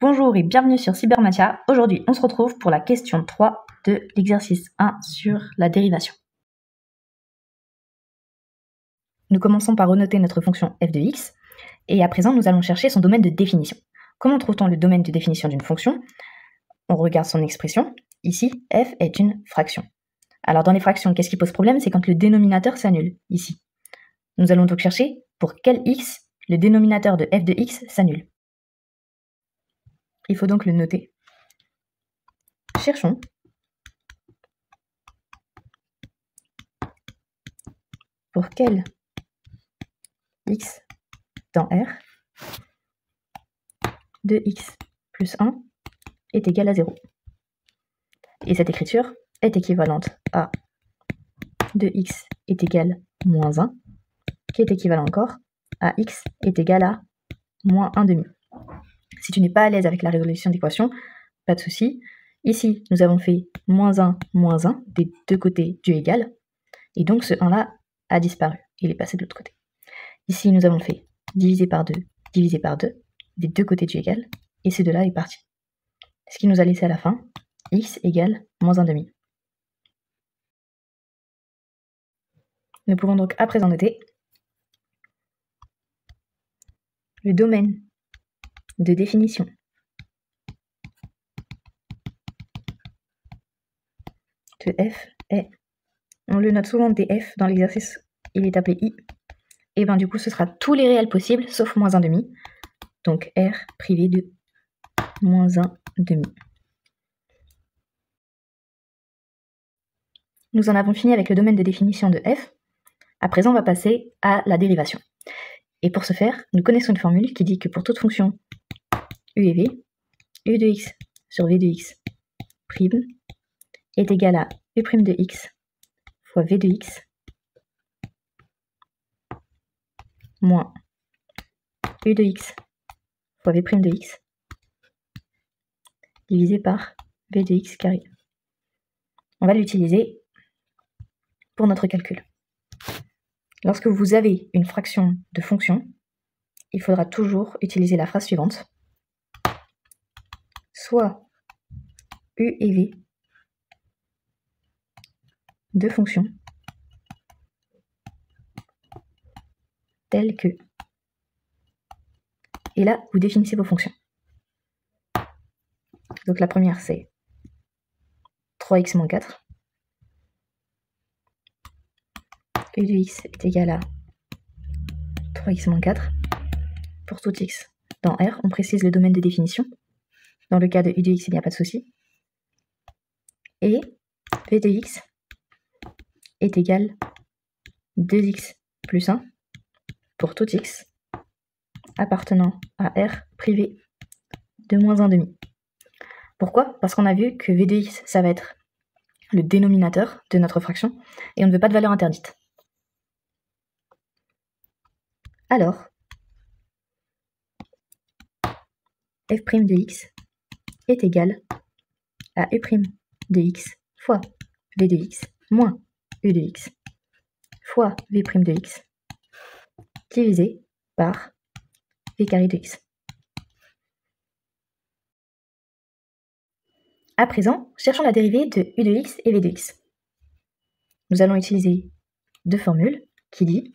Bonjour et bienvenue sur Cybermatia. Aujourd'hui, on se retrouve pour la question 3 de l'exercice 1 sur la dérivation. Nous commençons par renoter notre fonction f de x, et à présent, nous allons chercher son domaine de définition. Comment trouve-t-on le domaine de définition d'une fonction? On regarde son expression. Ici, f est une fraction. Alors dans les fractions, qu'est-ce qui pose problème? C'est quand le dénominateur s'annule, ici. Nous allons donc chercher pour quel x le dénominateur de f de x s'annule. Il faut donc le noter. Cherchons. Pour quel x dans R de x plus 1 est égal à 0. Et cette écriture est équivalente à 2x est égal à moins 1, qui est équivalent encore à x est égal à moins 1 demi. Si tu n'es pas à l'aise avec la résolution d'équation, pas de souci. Ici, nous avons fait moins 1 des deux côtés du égal, et donc ce 1-là a disparu, il est passé de l'autre côté. Ici, nous avons fait divisé par 2 des deux côtés du égal, et ce 2-là est parti. Ce qui nous a laissé à la fin x égale moins 1 demi. Nous pouvons donc à présent noter le domaine de définition de f est, on le note souvent df dans l'exercice, il est appelé i, et bien du coup ce sera tous les réels possibles sauf moins 1 demi, donc r privé de moins 1 demi. Nous en avons fini avec le domaine de définition de f. À présent, on va passer à la dérivation. Et pour ce faire, nous connaissons une formule qui dit que pour toute fonction u et v, u de x sur v de x prime est égal à u' de x fois v de x moins u de x fois v' de x divisé par v de x carré. On va l'utiliser pour notre calcul. Lorsque vous avez une fraction de fonction, il faudra toujours utiliser la phrase suivante. Soit u et v de fonctions telles que... Et là, vous définissez vos fonctions. Donc la première, c'est 3x moins 4. U de x est égal à 3x moins 4. Pour tout x dans R, on précise le domaine de définition. Dans le cas de u de x, il n'y a pas de souci. Et v de x est égal à 2x plus 1 pour tout x appartenant à R privé de moins 1 demi. Pourquoi? Parce qu'on a vu que v de x, ça va être le dénominateur de notre fraction, et on ne veut pas de valeur interdite. Alors, f' de x est égal à u' de x fois v de x moins u de x fois v' de x divisé par v carré de x. À présent, cherchons la dérivée de u de x et v de x. Nous allons utiliser deux formules qui disent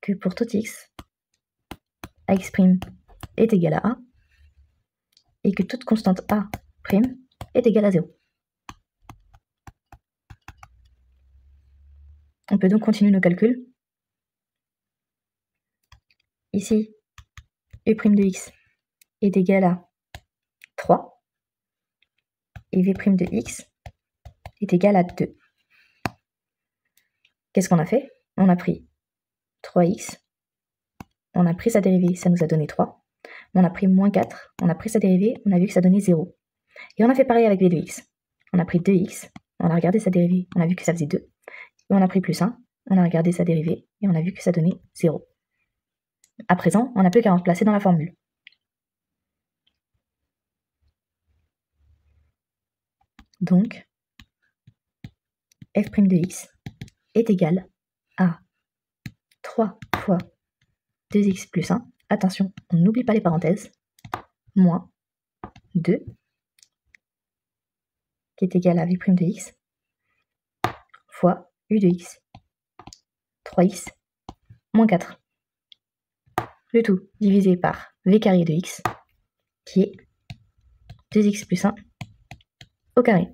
que pour tout x, ax' est égal à 1 et que toute constante a' est égale à 0. On peut donc continuer nos calculs. Ici, u' de x est égal à 3 et v' de x est égal à 2. Qu'est-ce qu'on a fait? On a pris 3x, on a pris sa dérivée, ça nous a donné 3. On a pris moins 4, on a pris sa dérivée, on a vu que ça donnait 0. Et on a fait pareil avec v de x. On a pris 2x, on a regardé sa dérivée, on a vu que ça faisait 2. Et on a pris plus 1, on a regardé sa dérivée, et on a vu que ça donnait 0. À présent, on n'a plus qu'à remplacer dans la formule. Donc, f' de x est égal à 3 fois 2x plus 1. Attention, on n'oublie pas les parenthèses. moins 2, qui est égal à v' de x, fois u de x, 3x, moins 4. Le tout divisé par v carré de x, qui est 2x plus 1 au carré.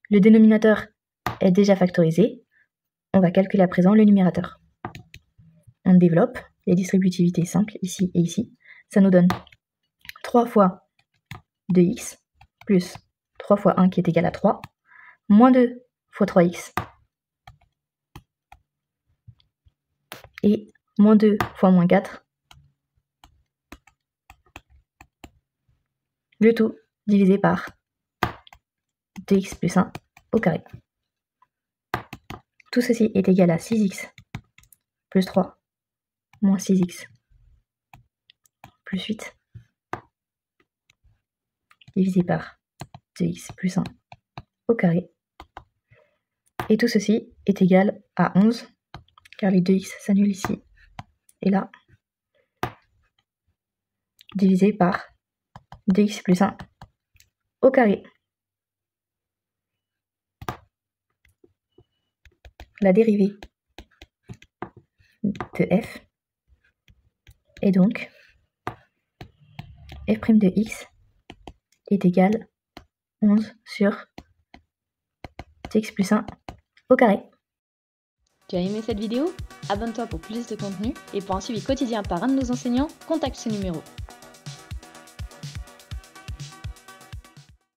Le dénominateur est déjà factorisé. On va calculer à présent le numérateur. On développe les distributivités simples ici et ici. Ça nous donne 3 fois 2x plus 3 fois 1 qui est égal à 3, moins 2 fois 3x, et moins 2 fois moins 4, le tout divisé par 2x plus 1 au carré. Tout ceci est égal à 6x plus 3 moins 6x plus 8 divisé par 2x plus 1 au carré. Et tout ceci est égal à 11, car les 2x s'annulent ici et là, divisé par 2x plus 1 au carré. La dérivée de f est donc f' de x est égal à 11 sur 2x plus 1 au carré. Tu as aimé cette vidéo? Abonne-toi pour plus de contenu et pour un suivi quotidien par un de nos enseignants, contacte ce numéro.